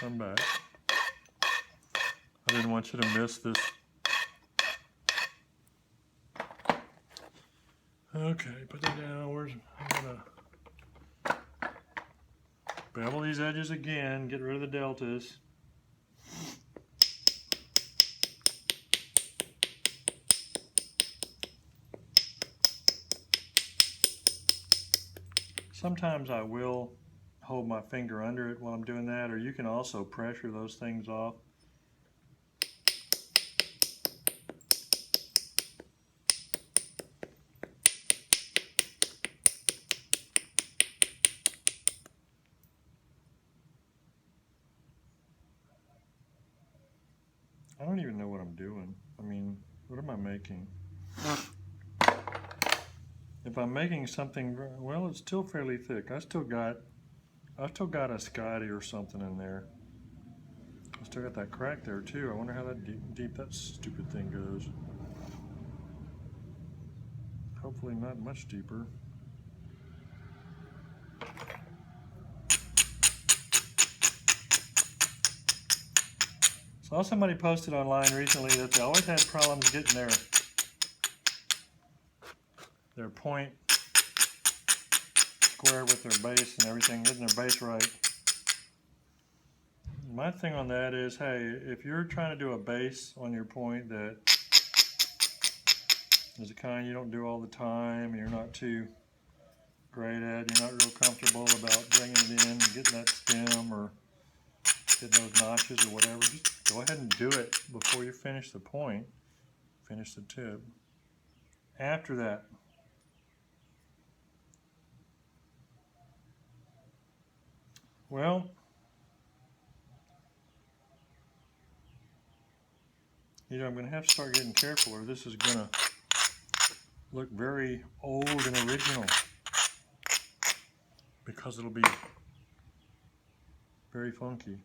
Come back. I didn't want you to miss this. Okay, put that down. I'm gonna bevel these edges again, get rid of the deltas. Sometimes I will hold my finger under it while I'm doing that, or you can also pressure those things off. I don't even know what I'm doing. I mean, what am I making? If I'm making something, well, it's still fairly thick. I still got a Scotty or something in there. I still got that crack there too. I wonder how that deep that stupid thing goes. Hopefully not much deeper. Saw somebody posted online recently that they always had problems getting their point square with their base and everything, getting their base right. My thing on that is, hey, if you're trying to do a base on your point that is the kind you don't do all the time, and you're not too great at, you're not real comfortable about bringing it in and getting that stem or getting those notches or whatever, just go ahead and do it before you finish the point, finish the tip. After that, well, you know, I'm going to have to start getting careful or this is going to look very old and original because it'll be very funky.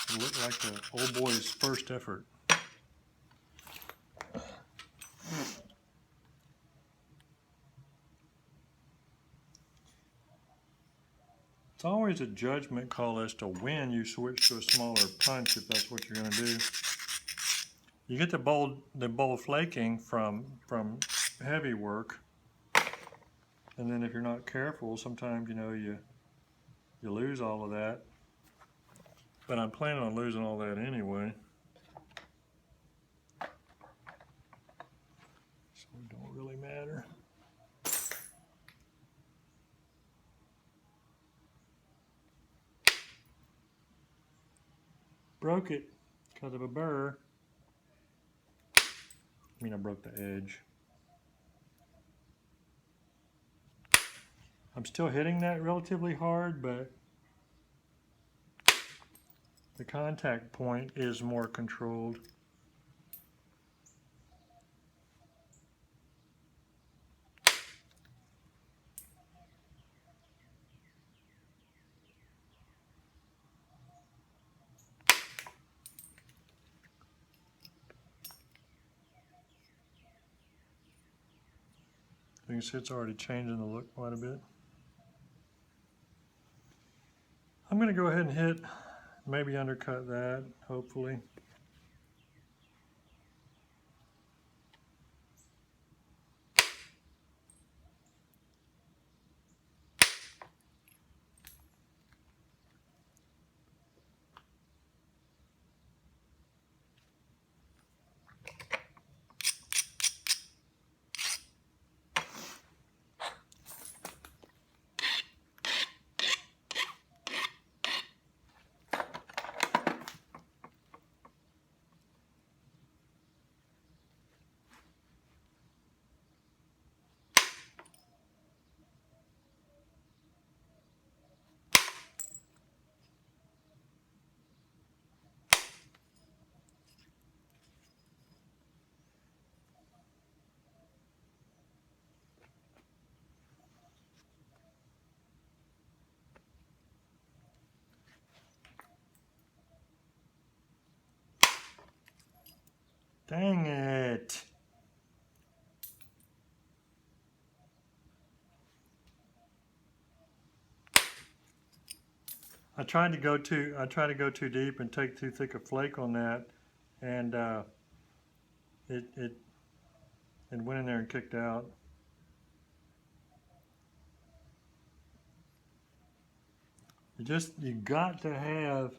It'll look like the old boy's first effort. It's always a judgment call as to when you switch to a smaller punch if that's what you're going to do. You get the bold flaking from heavy work, and then if you're not careful, sometimes you know you lose all of that. But I'm planning on losing all that anyway, so it don't really matter. Broke it because of a burr. I mean, I broke the edge. I'm still hitting that relatively hard, but the contact point is more controlled. You can see it's already changing the look quite a bit. I'm going to go ahead and hit, maybe undercut that, hopefully. Dang it. I tried to go too deep and take too thick a flake on that, and it went in there and kicked out. You got to have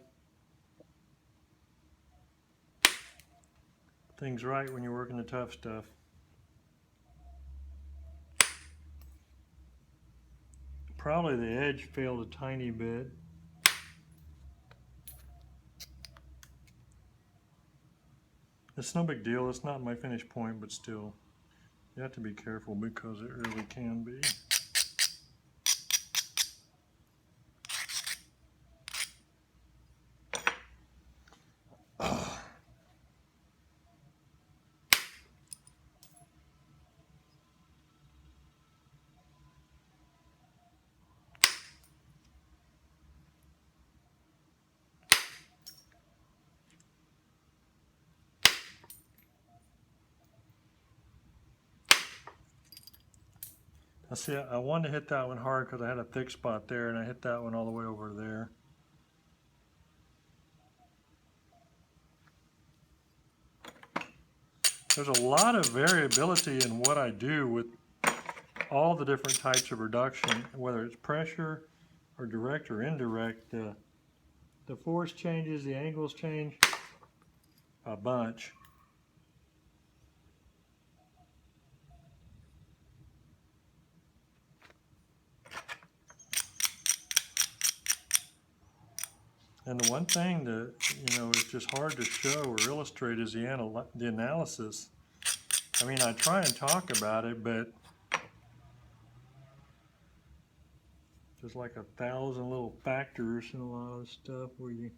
things right when you're working the tough stuff. Probably the edge failed a tiny bit. It's no big deal. It's not my finish point, but still, you have to be careful because it really can be. See, I wanted to hit that one hard because I had a thick spot there, and I hit that one all the way over there. There's a lot of variability in what I do with all the different types of reduction, whether it's pressure or direct or indirect. The force changes, the angles change a bunch. And the one thing that, is just hard to show or illustrate is the analysis. I mean, I try and talk about it, but there's like 1,000 little factors and a lot of stuff where you...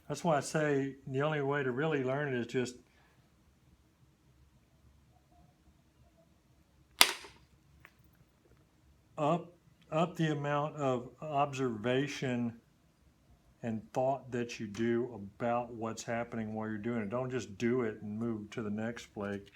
That's why I say the only way to really learn it is just up the amount of observation and thought that you do about what's happening while you're doing it. Don't just do it and move to the next flake.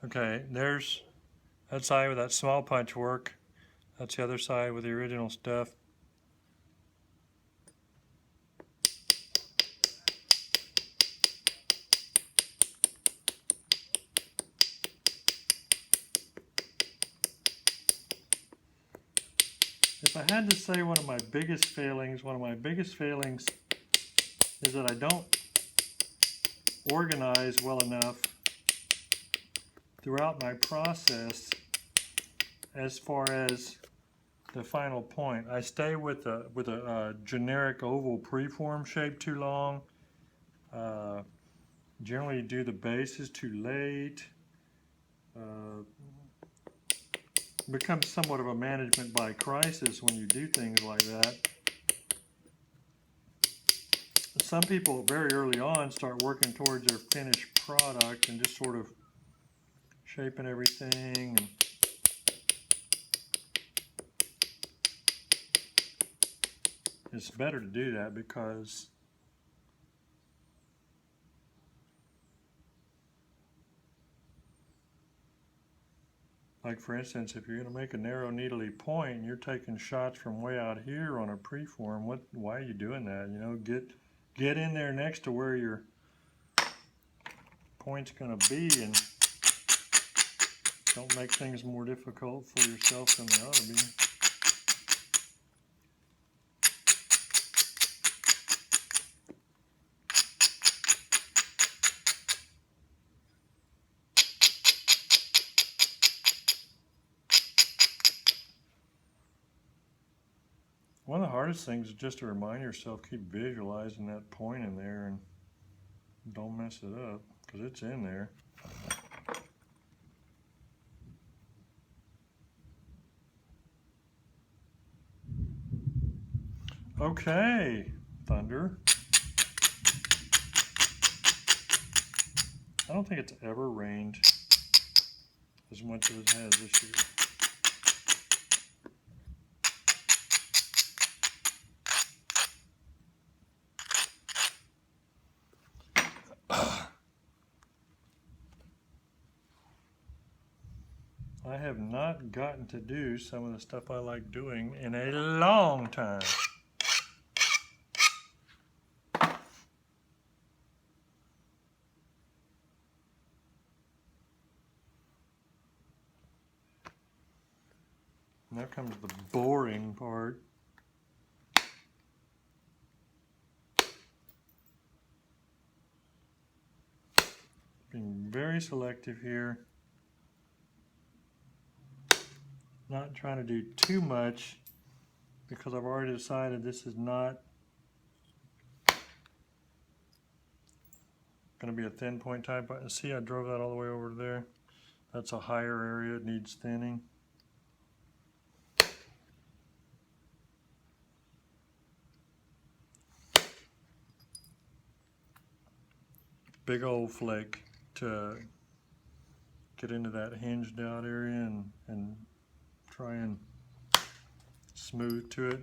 Okay, there's that side with that small punch work. That's the other side with the original stuff. If I had to say one of my biggest failings is that I don't organize well enough throughout my process as far as the final point. I stay with a generic oval preform shape too long. Generally do the bases too late. Becomes somewhat of a management by crisis when you do things like that. Some people very early on start working towards their finished product and just sort of shaping everything. And it's better to do that because like for instance, if you're going to make a narrow needly point and you're taking shots from way out here on a preform, why are you doing that? Get in there next to where your point's going to be and don't make things more difficult for yourself than they ought to be. One of the hardest things is just to remind yourself, keep visualizing that point in there and don't mess it up because it's in there. Okay, Thunder. I don't think it's ever rained as much as it has this year. I have not gotten to do some of the stuff I like doing in a long time. Now comes the boring part. Being very selective here. Not trying to do too much because I've already decided this is not going to be a thin point type. See, I drove that all the way over there. That's a higher area, it needs thinning. Big old flake to get into that hinged out area and try and smooth to it.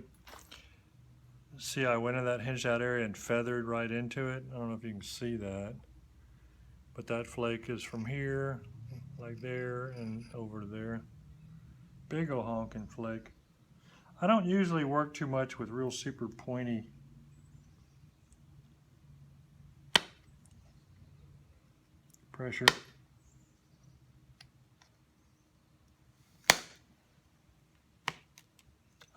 See, I went in that hinged out area and feathered right into it. I don't know if you can see that, but that flake is from here, like there, and over to there. Big ol' honking flake. I don't usually work too much with real super pointy pressure.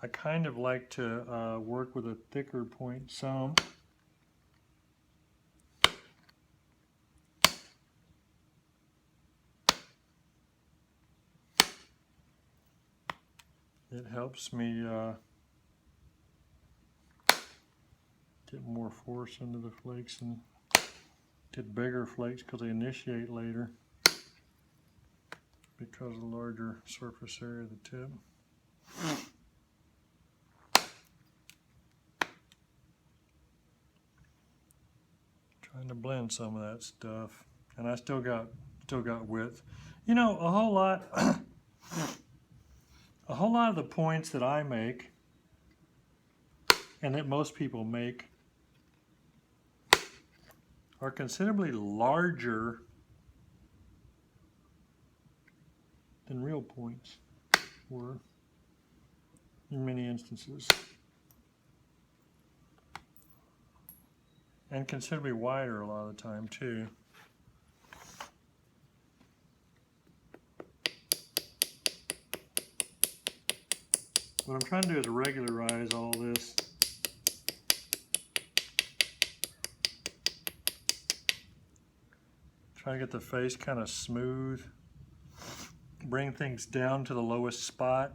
I kind of like to work with a thicker point some. It helps me get more force into the flakes and get bigger flakes because they initiate later because of the larger surface area of the tip. Trying to blend some of that stuff, and I still got width. You know, a whole lot of the points that I make and that most people make are considerably larger than real points were in many instances, and considerably wider a lot of the time too. What I'm trying to do is regularize all this. Try to get the face kind of smooth. Bring things down to the lowest spot.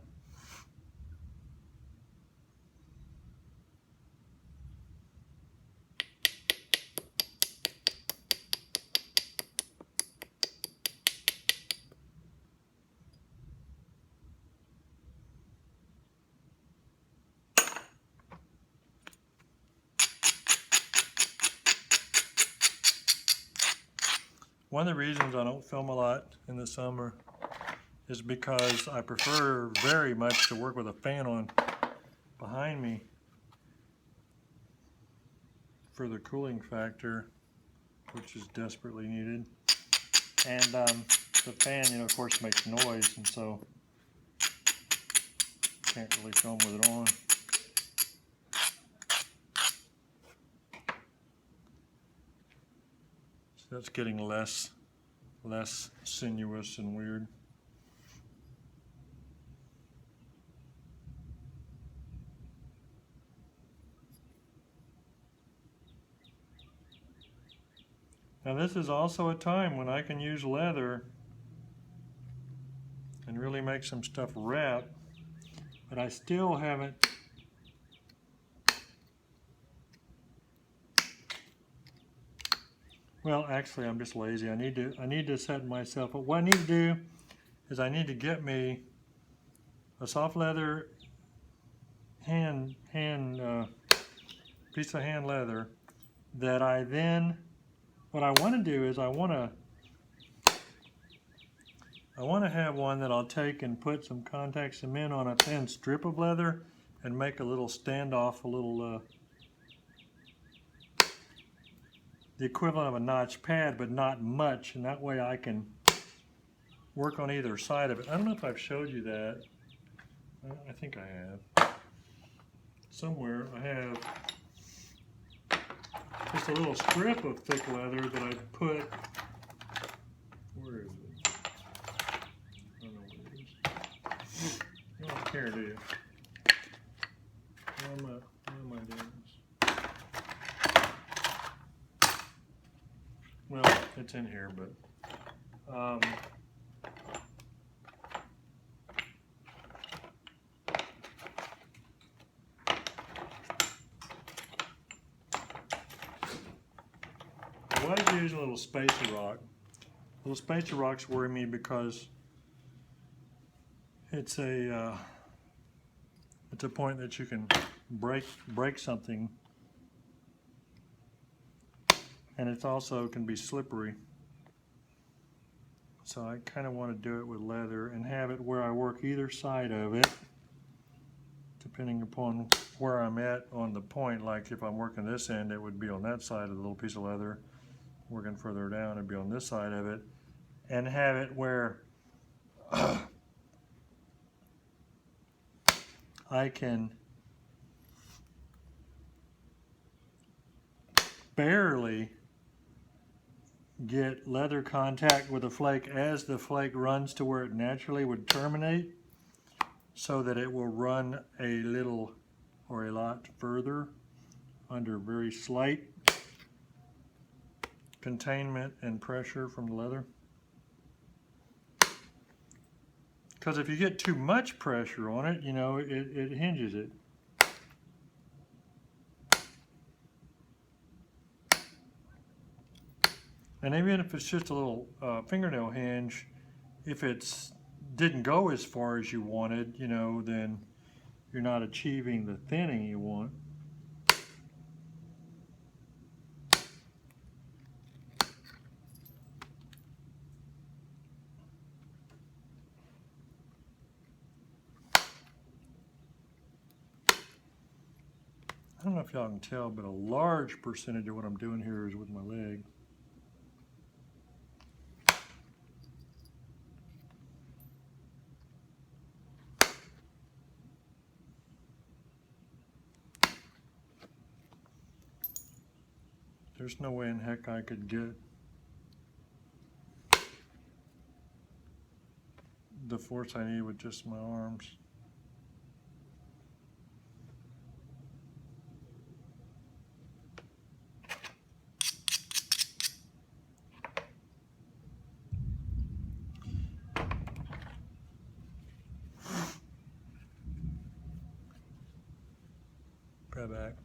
One of the reasons I don't film a lot in the summer is because I prefer very much to work with a fan on behind me for the cooling factor, which is desperately needed. And the fan, you know, of course, makes noise, and so can't really film with it on. So that's getting less sinuous and weird. Now this is also a time when I can use leather and really make some stuff wrap, but I still haven't well, actually I'm just lazy. I need to set myself up. What I need to do is I need to get me a soft leather hand piece of hand leather that I then, what I want to do is I want to have one that I'll take and put some contact cement on a thin strip of leather and make a little standoff, a little the equivalent of a notch pad, but not much, and that way I can work on either side of it. I don't know if I've showed you that. I think I have. Somewhere I have just a little strip of thick leather that I put, where is it? I don't know where it is. You don't care, do you? Where am I doing this? Well, it's in here, but I was using a little spacer rock. Little spacer rocks worry me because it's a point that you can break something, and it also can be slippery. So I kind of want to do it with leather and have it where I work either side of it, depending upon where I'm at on the point. Like if I'm working this end, it would be on that side of the little piece of leather. Working further down, it'd be on this side of it, and have it where I can barely get leather contact with the flake as the flake runs to where it naturally would terminate, so that it will run a little or a lot further under very slight containment and pressure from the leather. Because if you get too much pressure on it, you know, it hinges it. And even if it's just a little fingernail hinge, if it didn't go as far as you wanted, you know, then you're not achieving the thinning you want. I don't know if y'all can tell, but a large percentage of what I'm doing here is with my leg. There's no way in heck I could get the force I need with just my arms. Grab back.